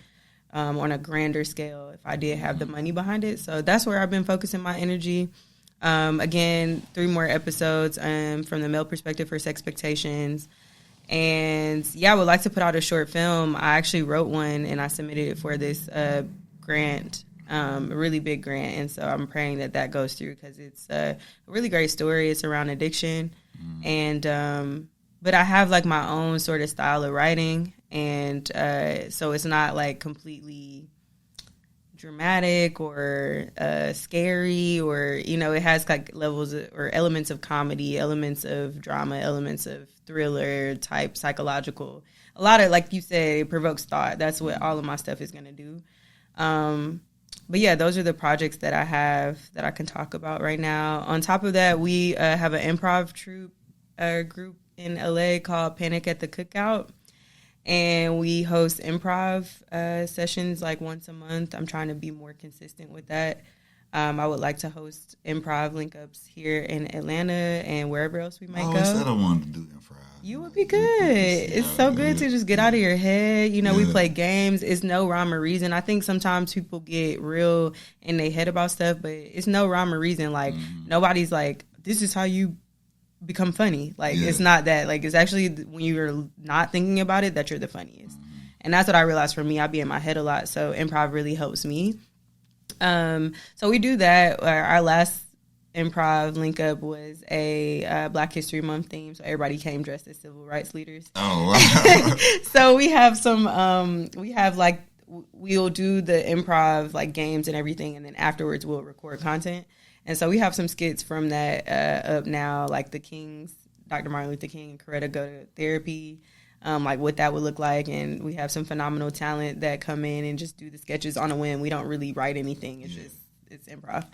on a grander scale if I did have the money behind it. So that's where I've been focusing my energy. Again, 3 more episodes from the male perspective for Sexpectations. And yeah, I would like to put out a short film. I actually wrote one and I submitted it for this grant, a really big grant. And so I'm praying that goes through because it's a really great story. It's around addiction. And but I have like my own sort of style of writing. And so it's not like completely dramatic or scary, or, you know, it has like levels or elements of comedy, elements of drama, elements of thriller type psychological. A lot of, like you said, it provokes thought. That's what all of my stuff is going to do. But yeah, those are the projects that I have that I can talk about right now. On top of that, we have an improv troupe group in LA called Panic at the Cookout. And we host improv sessions like once a month. I'm trying to be more consistent with that. I would like to host improv link-ups here in Atlanta and wherever else we might go. I said I wanted to do improv. You would be good. It's so good to just get out of your head. You know, we play games. It's no rhyme or reason. I think sometimes people get real in their head about stuff, but it's no rhyme or reason. Like, nobody's like, this is how you become funny. Like, it's not that. Like, it's actually when you're not thinking about it that you're the funniest. And that's what I realized for me. I be in my head a lot, so improv really helps me. So we do that. Our last improv link up was a Black History Month theme, so everybody came dressed as civil rights leaders. Oh wow. So we have some we'll do the improv like games and everything, and then afterwards we'll record content. And so we have some skits from that up now, like the Kings, Dr. Martin Luther King and Coretta Go to Therapy, like what that would look like. And we have some phenomenal talent that come in and just do the sketches on a whim. We don't really write anything. It's improv.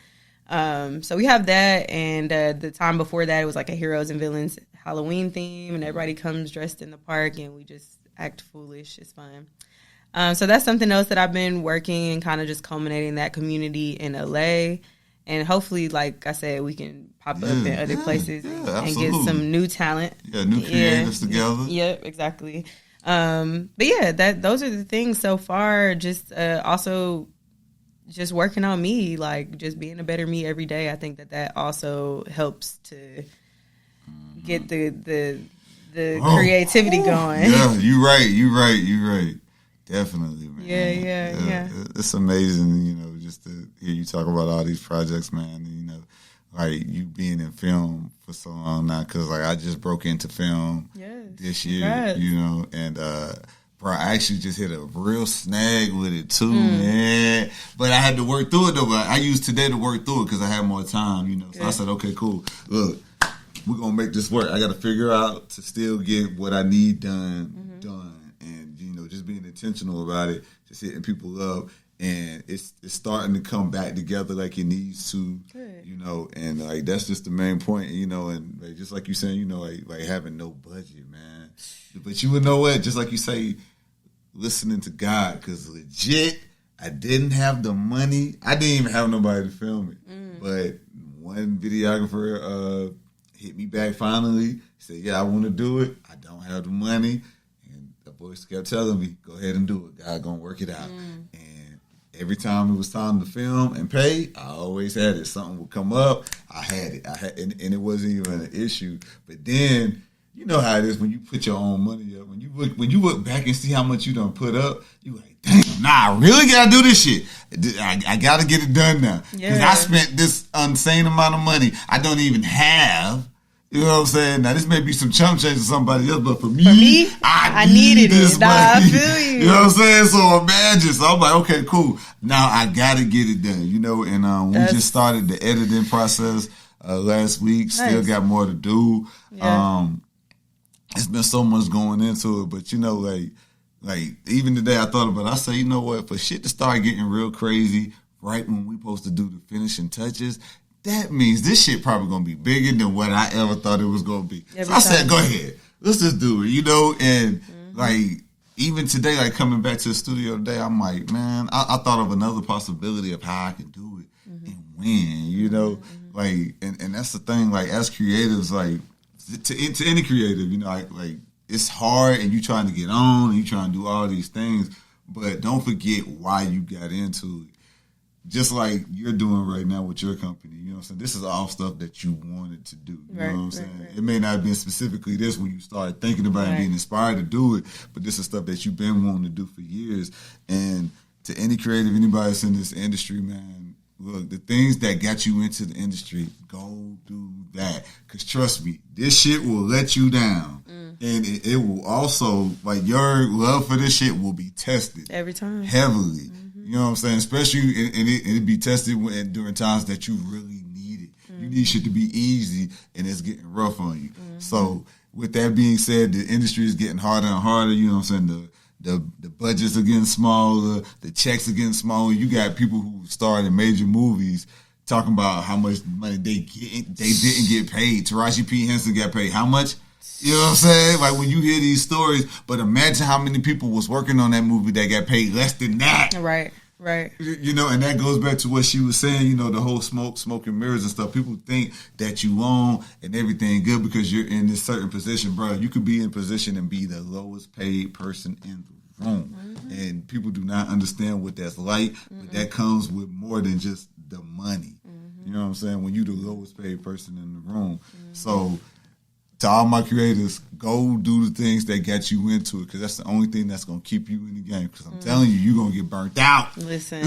So we have that. And the time before that, it was like a Heroes and Villains Halloween theme. And everybody comes dressed in the park and we just act foolish. It's fun. So that's something else that I've been working and kind of just culminating that community in LA. And hopefully, like I said, we can pop up in other places and get some new talent. Yeah, new creatives together. Yep, exactly. But yeah, those are the things so far. Just also just working on me, like just being a better me every day. I think that also helps to get the creativity going. Yeah, you right. Definitely, man. Yeah. It's amazing, just to hear you talk about all these projects, man. Like you being in film for so long now, because like I just broke into film this year, congrats. and bro, I actually just hit a real snag with it too, man. But I had to work through it though. But I used today to work through it because I had more time, So I said, okay, cool. Look, we're gonna make this work. I got to figure out to still get what I need done, and just being intentional about it, just hitting people up. And it's starting to come back together like it needs to, and like that's just the main point, and like, just like you saying, like having no budget, man. But you would know what, just like you say, listening to God, because legit, I didn't have the money. I didn't even have nobody to film it. But one videographer hit me back finally, said, yeah, I want to do it. I don't have the money. And the voice kept telling me, go ahead and do it. God gonna work it out. And every time it was time to film and pay, I always had it. Something would come up, I had it. And it wasn't even an issue. But then, you know how it is when you put your own money up. When you look back and see how much you done put up, you like, damn, I really gotta do this shit. I gotta get it done now. Because I spent this insane amount of money I don't even have. You know what I'm saying? Now, this may be some chump change to somebody else, but for me I needed this money. I feel you. You know what I'm saying? So imagine. So I'm like, okay, cool. Now I got to get it done, and we just started the editing process last week. Nice. Still got more to do. Yeah. It's been so much going into it, but like even today I thought about it. I say, you know what? For shit to start getting real crazy right when we supposed to do the finishing touches, that means this shit probably going to be bigger than what I ever thought it was going to be. So I said, go ahead. Let's just do it, and like even today, like coming back to the studio today, I'm like, man, I thought of another possibility of how I can do it and when, like, and that's the thing, like as creatives, like to any creative, like it's hard and you trying to get on and you trying to do all these things, but don't forget why you got into it. Just like you're doing right now with your company, you know what I'm saying? This is all stuff that you wanted to do, you know what I'm saying? Right. It may not have been specifically this when you started thinking about it and being inspired to do it, but this is stuff that you've been wanting to do for years. And to any creative, anybody that's in this industry, man, look, the things that got you into the industry, go do that. Because trust me, this shit will let you down. And it will also, like, your love for this shit will be tested. Every time. Heavily. You know what I'm saying? Especially, and it be tested during times that you really need it. You need shit to be easy, and it's getting rough on you. So, with that being said, the industry is getting harder and harder. You know what I'm saying? The budgets are getting smaller. The checks are getting smaller. You got people who starred in major movies talking about how much money they didn't get paid. Taraji P. Henson got paid how much? You know what I'm saying? Like when you hear these stories, but imagine how many people was working on that movie that got paid less than that. Right. And that goes back to what she was saying, the whole smoke and mirrors and stuff. People think that you own and everything good because you're in this certain position, bro. You could be in position and be the lowest paid person in the room. And people do not understand what that's like, but that comes with more than just the money. You know what I'm saying? When you're the lowest paid person in the room. So, to all my creators, go do the things that got you into it because that's the only thing that's going to keep you in the game. Because I'm telling you, you're going to get burnt out. Listen.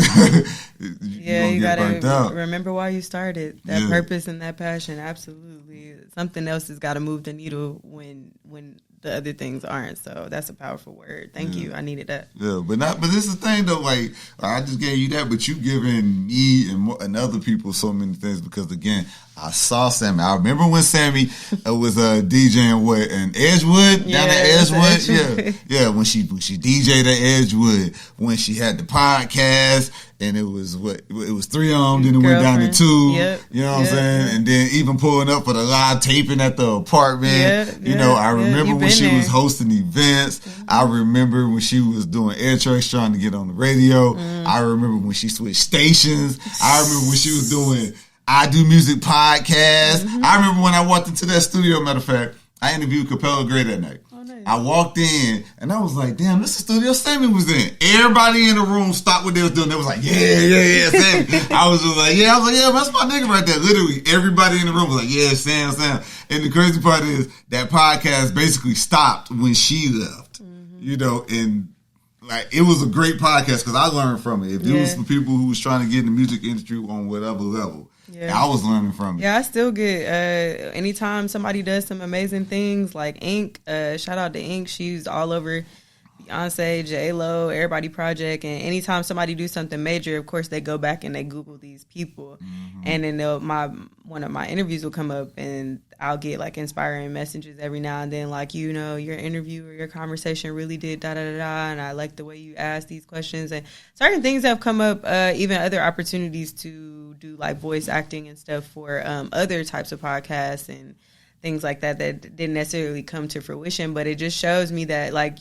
You got to remember why you started. That purpose and that passion, absolutely. Something else has got to move the needle when the other things aren't. So that's a powerful word. Thank you. I needed that. Yeah, but this is the thing though. Like I just gave you that, but you giving me and other people so many things because again, I saw Sammy. I remember when Sammy was DJing in Edgewood down at Edgewood. Yeah. When she DJ'd at Edgewood, when she had the podcast. And it was 3 on, then it went down to 2. You know what I'm saying? And then even pulling up for the live taping at the apartment. I remember when she was hosting events. I remember when she was doing air tracks trying to get on the radio. I remember when she switched stations. I remember when she was doing I Do Music podcast. I remember when I walked into that studio, matter of fact, I interviewed Capella Gray that night. I walked in and I was like, damn, this is the studio Sammy was in. Everybody in the room stopped what they was doing. They was like, yeah, Sammy. I was just like, yeah, that's my nigga right there. Literally, everybody in the room was like, yeah, Sam. And the crazy part is that podcast basically stopped when she left, and like, it was a great podcast because I learned from it. If it was for people who was trying to get in the music industry on whatever level, I was learning from it. Yeah, I still get, anytime somebody does some amazing things, like Ink, shout out to Ink, she's all over Beyonce, J-Lo, Everybody Project, and anytime somebody do something major, of course, they go back and they Google these people, and then one of my interviews will come up, and I'll get, like, inspiring messages every now and then, like, your interview or your conversation really did da-da-da-da, and I like the way you asked these questions, and certain things have come up, even other opportunities to do, like, voice acting and stuff for other types of podcasts and things like that didn't necessarily come to fruition, but it just shows me that, like,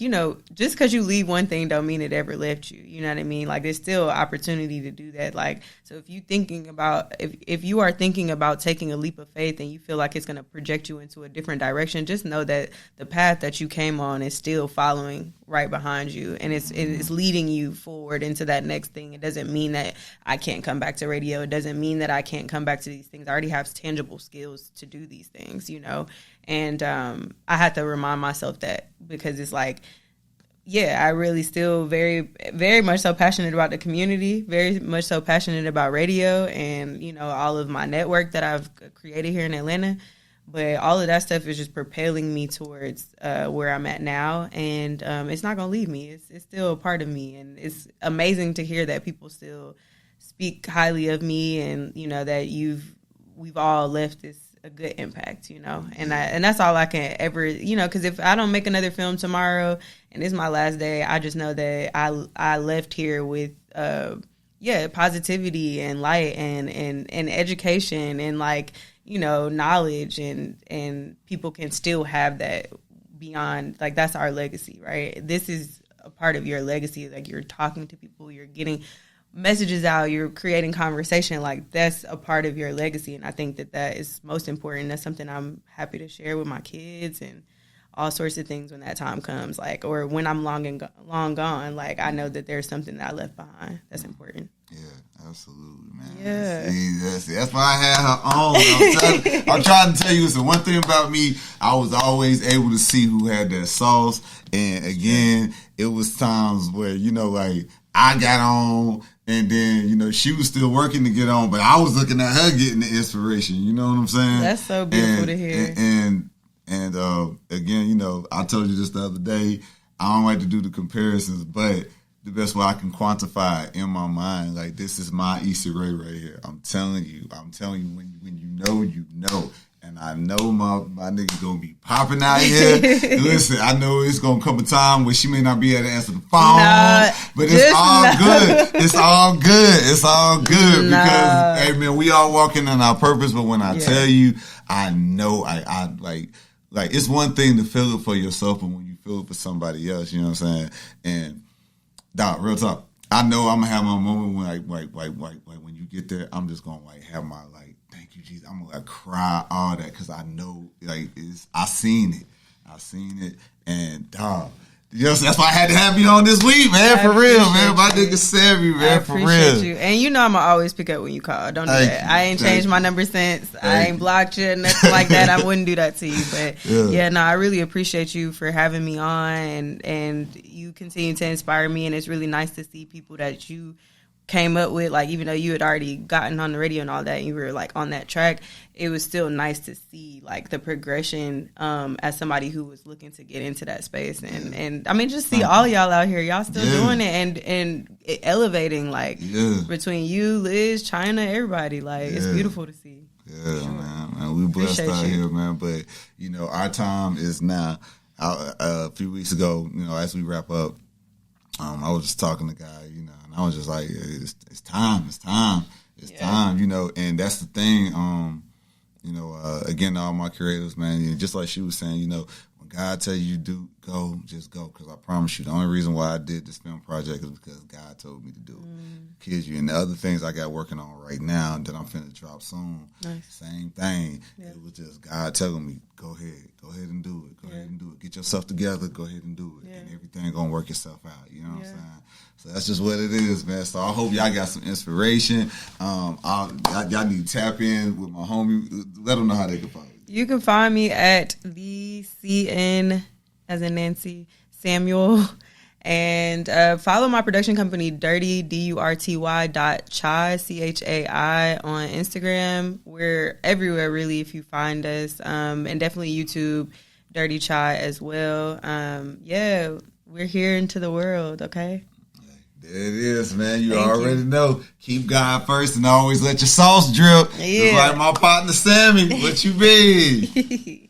just because you leave one thing don't mean it ever left you. You know what I mean? Like, there's still opportunity to do that. Like, so if you if you are thinking about taking a leap of faith and you feel like it's going to project you into a different direction, just know that the path that you came on is still following right behind you, and it's leading you forward into that next thing. It doesn't mean that I can't come back to radio. It doesn't mean that I can't come back to these things. I already have tangible skills to do these things, and I had to remind myself that, because it's like, I really still very, very much so passionate about the community, very much so passionate about radio and, all of my network that I've created here in Atlanta. But all of that stuff is just propelling me towards where I'm at now, and it's not going to leave me. It's still a part of me, and it's amazing to hear that people still speak highly of me, and that we've all left a good impact, and that's all I can ever, because if I don't make another film tomorrow and it's my last day, I just know that I left here with positivity and light and education and, like, knowledge, and people can still have that beyond, like, that's our legacy, right? This is a part of your legacy. Like, you're talking to people, you're getting messages out, you're creating conversation, like, that's a part of your legacy. And I think that is most important. That's something I'm happy to share with my kids and all sorts of things when that time comes, like, or when I'm long gone, like, I know that there's something that I left behind that's important. Yeah, absolutely, man. Yeah. See, that's why I had her on. I'm trying to tell you, it's the one thing about me, I was always able to see who had that sauce. And again, it was times where, like, I got on, and then, she was still working to get on, but I was looking at her getting the inspiration. You know what I'm saying? That's so beautiful to hear. And again, I told you this the other day, I don't like to do the comparisons, but the best way I can quantify it in my mind, like, this is my Issa Rae right here. I'm telling you, when you know. And I know my nigga gonna be popping out here. Listen, I know it's gonna come a time where she may not be able to answer the phone, but it's all good. It's all good. It's all good because, hey man, we all walking in our purpose. But when I tell you, I know I like it's one thing to feel it for yourself, but when you feel it for somebody else, you know what I'm saying? And dog, real talk, I know I'm gonna have my moment when like when you get there, I'm just gonna have my thank you, Jesus. I'm gonna cry all that because I know I seen it, and dog. That's why I had to have you on this week, man. For real, man. My nigga Sammy, man. For real. I appreciate you. And I'm going to always pick up when you call. Don't do that. I ain't changed my number since. I ain't blocked you, nothing like that. I wouldn't do that to you. But I really appreciate you for having me on, and you continue to inspire me. And it's really nice to see people that you came up with, like, even though you had already gotten on the radio and all that, and you were like on that track, it was still nice to see like the progression as somebody who was looking to get into that space, and I mean, just see all y'all out here, y'all still doing it and elevating, like between you, Liz, China, everybody, like it's beautiful to see. Man, we blessed out here, man. But our time is now. A few weeks ago, as we wrap up, I was just talking to guy, and I was just like, it's time, and that's the thing, again, all my creators, man, just like she was saying, when when God tell you do go, just go. Because I promise you, the only reason why I did this film project is because God told me to do it. Kids, you and the other things I got working on right now that I'm finna drop soon. Nice. Same thing. Yeah. It was just God telling me, go ahead and do it. Go ahead and do it. Get yourself together. Go ahead and do it, and everything gonna work itself out. You know what I'm saying? So that's just what it is, man. So I hope y'all got some inspiration. Y'all need to tap in with my homie. Let them know how they can find you. You can find me at the CN, as in Nancy, Samuel. And follow my production company, Dirty, DURTY .chai, CHAI, on Instagram. We're everywhere, really, if you find us. And definitely YouTube, Dirty Chai as well. We're here into the world, okay? There it is, man. You already know. Keep God first and always let your sauce drip. Yeah. Just like my partner, Sammy. What you mean?